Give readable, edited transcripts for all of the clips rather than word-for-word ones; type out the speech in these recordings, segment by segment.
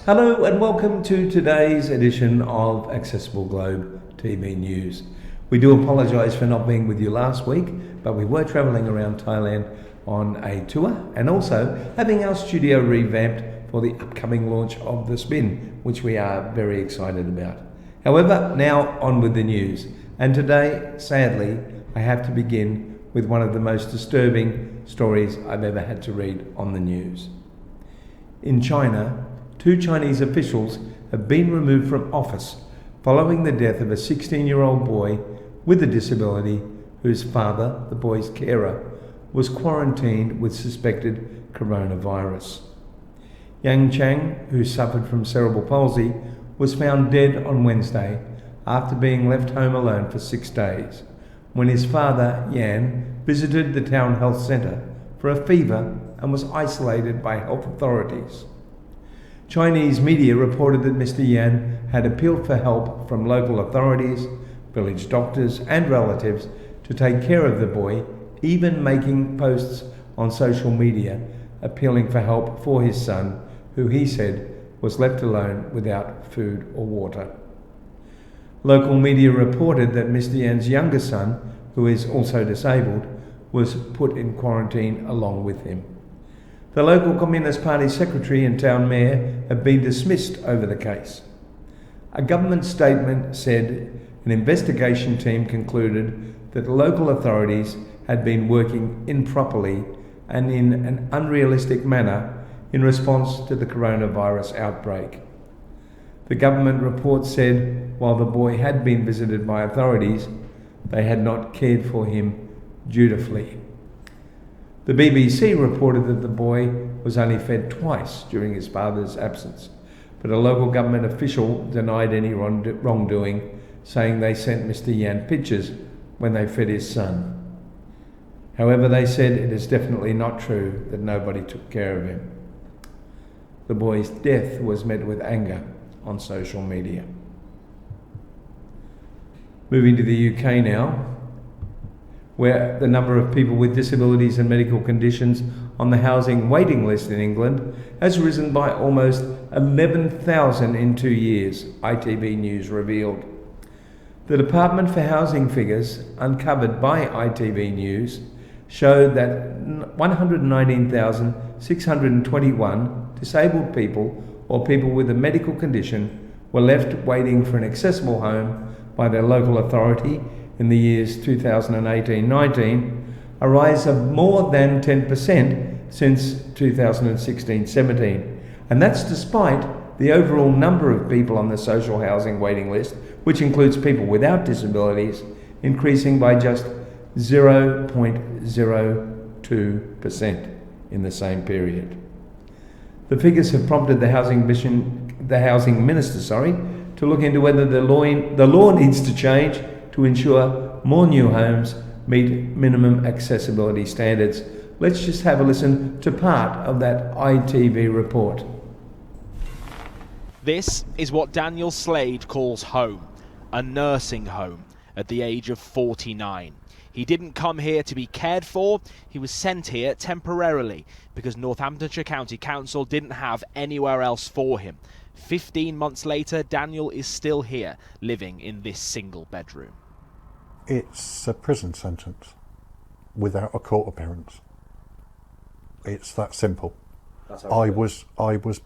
Hello and welcome to today's edition of Accessible Globe TV News. We do apologise for not being with you last week, but we were travelling around Thailand on a tour and also having our studio revamped for the upcoming launch of The Spin, which we are very excited about. However, now on with the news. And today, sadly, I have to begin with one of the most disturbing stories I've ever had to read on the news. In China, 2 Chinese officials have been removed from office following the death of a 16-year-old boy with a disability whose father, the boy's carer, was quarantined with suspected coronavirus. Yang Chang, who suffered from cerebral palsy, was found dead on Wednesday after being left home alone for 6 days when his father, Yan, visited the town health centre for a fever and was isolated by health authorities. Chinese media reported that Mr. Yan had appealed for help from local authorities, village doctors and relatives to take care of the boy, even making posts on social media appealing for help for his son, who he said was left alone without food or water. Local media reported that Mr. Yan's younger son, who is also disabled, was put in quarantine along with him. The local Communist Party secretary and town mayor have been dismissed over the case. A government statement said an investigation team concluded that local authorities had been working improperly and in an unrealistic manner in response to the coronavirus outbreak. The government report said while the boy had been visited by authorities, they had not cared for him dutifully. The BBC reported that the boy was only fed twice during his father's absence, but a local government official denied any wrongdoing, saying they sent Mr. Yan pictures when they fed his son. However, they said it is definitely not true that nobody took care of him. The boy's death was met with anger on social media. Moving to the UK now, where the number of people with disabilities and medical conditions on the housing waiting list in England has risen by almost 11,000 in 2 years, ITV News revealed. The Department for Housing figures uncovered by ITV News showed that 119,621 disabled people or people with a medical condition were left waiting for an accessible home by their local authority in the years 2018-19, a rise of more than 10% since 2016-17. And that's despite the overall number of people on the social housing waiting list, which includes people without disabilities, increasing by just 0.02% in the same period. The figures have prompted the housing minister to look into whether the law needs to change to ensure more new homes meet minimum accessibility standards. Let's just have a listen to part of that ITV report. This is what Daniel Slade calls home, a nursing home, at the age of 49. He didn't come here to be cared for, he was sent here temporarily because Northamptonshire County Council didn't have anywhere else for him. 15 months later, Daniel is still here, living in this single bedroom. It's a prison sentence without a court appearance. It's that simple. I was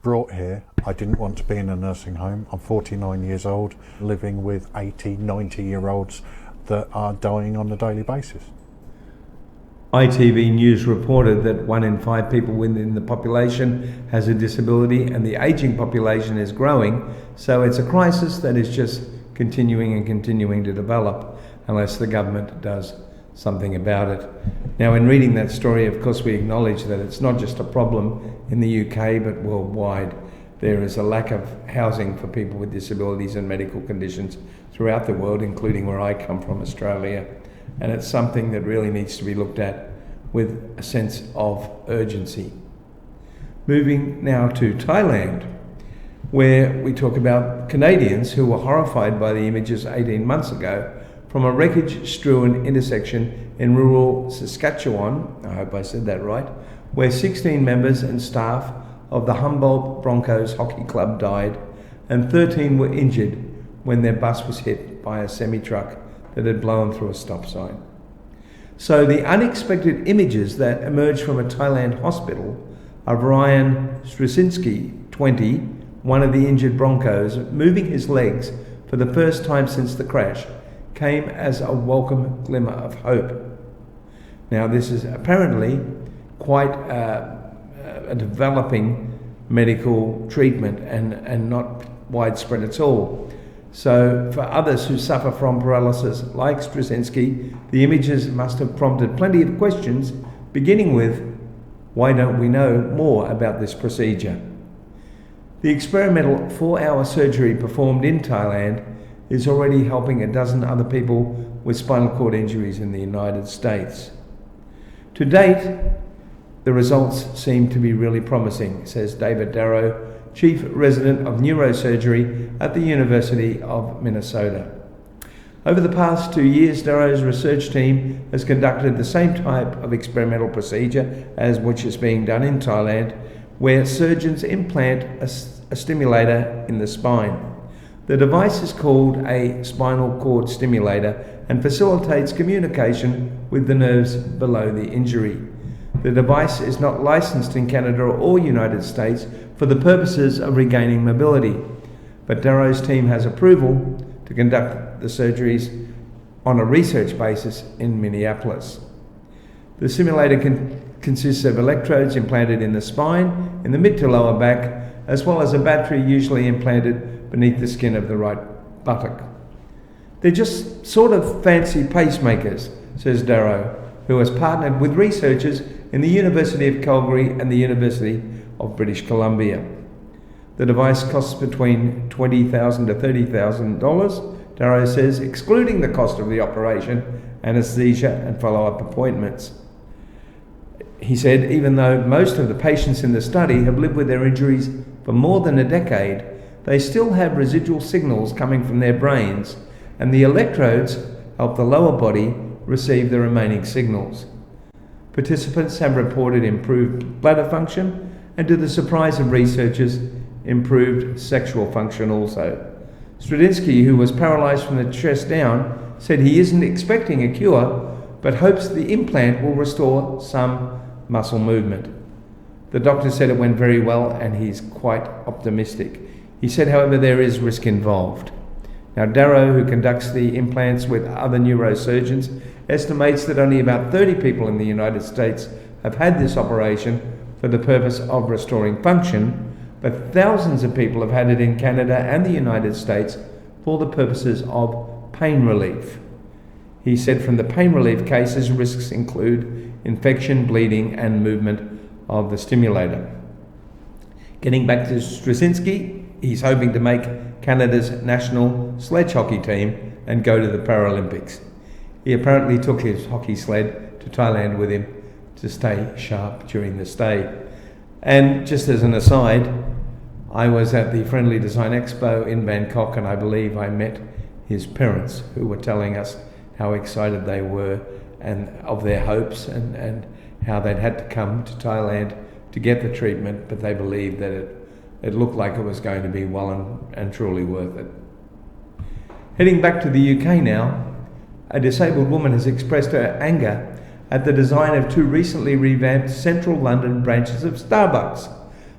brought here. I didn't want to be in a nursing home. I'm 49 years old, living with 80, 90-year-olds that are dying on a daily basis. ITV News reported that 1 in 5 people within the population has a disability and the ageing population is growing, so it's a crisis that is just continuing to develop unless the government does something about it. Now, in reading that story, of course, we acknowledge that it's not just a problem in the UK but worldwide. There is a lack of housing for people with disabilities and medical conditions throughout the world, including where I come from, Australia. And it's something that really needs to be looked at with a sense of urgency. Moving now to Thailand, where we talk about Canadians who were horrified by the images 18 months ago from a wreckage-strewn intersection in rural Saskatchewan, I hope I said that right, where 16 members and staff of the Humboldt Broncos Hockey Club died, and 13 were injured when their bus was hit by a semi-truck that had blown through a stop sign. So the unexpected images that emerged from a Thailand hospital of Ryan Straczynski, 20, one of the injured Broncos, moving his legs for the first time since the crash, came as a welcome glimmer of hope. Now, this is apparently quite a developing medical treatment and not widespread at all. So for others who suffer from paralysis like Straczynski, the images must have prompted plenty of questions, beginning with, why don't we know more about this procedure? The experimental 4-hour surgery performed in Thailand is already helping a dozen other people with spinal cord injuries in the United States. To date, the results seem to be really promising, says David Darrow, Chief Resident of Neurosurgery at the University of Minnesota. Over the past 2 years, Darrow's research team has conducted the same type of experimental procedure as which is being done in Thailand, where surgeons implant a stimulator in the spine. The device is called a spinal cord stimulator and facilitates communication with the nerves below the injury. The device is not licensed in Canada or United States for the purposes of regaining mobility, but Darrow's team has approval to conduct the surgeries on a research basis in Minneapolis. The simulator consists of electrodes implanted in the spine, in the mid to lower back, as well as a battery usually implanted beneath the skin of the right buttock. They're just sort of fancy pacemakers, says Darrow, who has partnered with researchers in the University of Calgary and the University of British Columbia. The device costs between $20,000 to $30,000, Darrow says, excluding the cost of the operation, anesthesia and follow-up appointments. He said, even though most of the patients in the study have lived with their injuries for more than a decade, they still have residual signals coming from their brains, and the electrodes help the lower body receive the remaining signals. Participants have reported improved bladder function, and to the surprise of researchers, improved sexual function also. Straczynski, who was paralyzed from the chest down, said he isn't expecting a cure, but hopes the implant will restore some muscle movement. The doctor said it went very well, and he's quite optimistic. He said, however, there is risk involved. Now, Darrow, who conducts the implants with other neurosurgeons, estimates that only about 30 people in the United States have had this operation for the purpose of restoring function, but thousands of people have had it in Canada and the United States for the purposes of pain relief. He said from the pain relief cases, risks include infection, bleeding, and movement of the stimulator. Getting back to Straczynski, he's hoping to make Canada's national sledge hockey team and go to the Paralympics. He apparently took his hockey sled to Thailand with him to stay sharp during the stay. And just as an aside, I was at the Friendly Design Expo in Bangkok, and I believe I met his parents, who were telling us how excited they were and of their hopes and how they'd had to come to Thailand to get the treatment, but they believed that it looked like it was going to be well and truly worth it. Heading back to the UK now, a disabled woman has expressed her anger at the design of 2 recently revamped central London branches of Starbucks,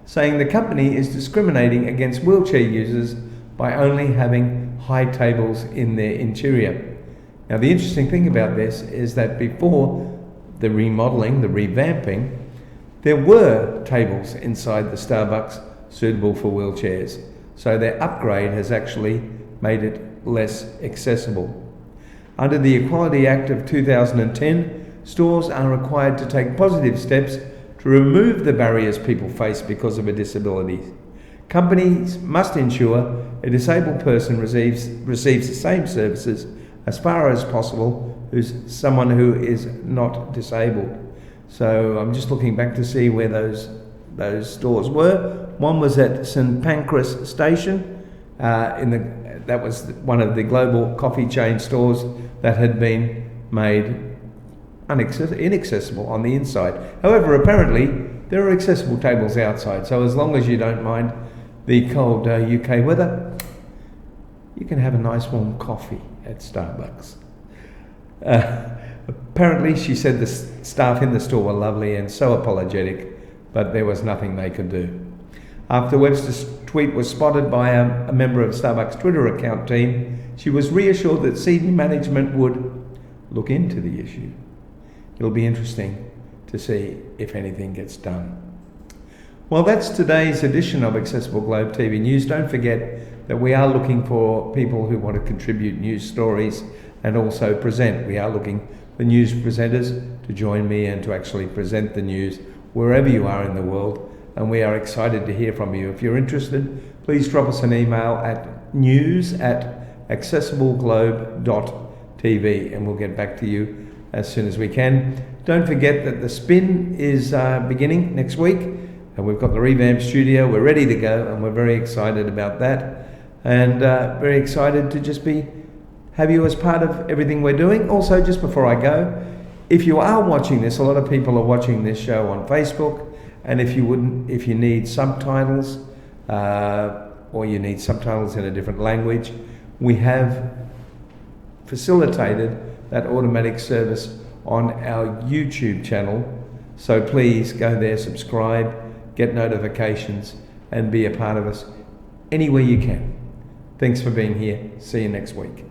saying the company is discriminating against wheelchair users by only having high tables in their interior. Now, the interesting thing about this is that before the remodeling, the revamping, there were tables inside the Starbucks suitable for wheelchairs. So their upgrade has actually made it less accessible. Under the Equality Act of 2010, stores are required to take positive steps to remove the barriers people face because of a disability. Companies must ensure a disabled person receives the same services as far as possible as someone who is not disabled. So I'm just looking back to see where those stores were. One was at St Pancras Station. That was one of the global coffee chain stores that had been made inaccessible on the inside. However, apparently there are accessible tables outside, so as long as you don't mind the cold UK weather, you can have a nice warm coffee at Starbucks. Apparently, she said the staff in the store were lovely and so apologetic, but there was nothing they could do. After Webster's tweet was spotted by a member of Starbucks' Twitter account team, she was reassured that senior management would look into the issue. It'll be interesting to see if anything gets done. Well, that's today's edition of Accessible Globe TV News. Don't forget that we are looking for people who want to contribute news stories and also present. We are looking for news presenters to join me and to actually present the news wherever you are in the world, and we are excited to hear from you. If you're interested, please drop us an email at news@accessibleglobe.tv and we'll get back to you as soon as we can. Don't forget that the spin is beginning next week, and we've got the revamped studio. We're ready to go, and we're very excited about that, and very excited to just have you as part of everything we're doing. Also, just before I go, if you are watching this, a lot of people are watching this show on Facebook, and if you need subtitles or you need subtitles in a different language, we have facilitated that automatic service on our YouTube channel. So please go there, subscribe, get notifications, and be a part of us any way you can. Thanks for being here. See you next week.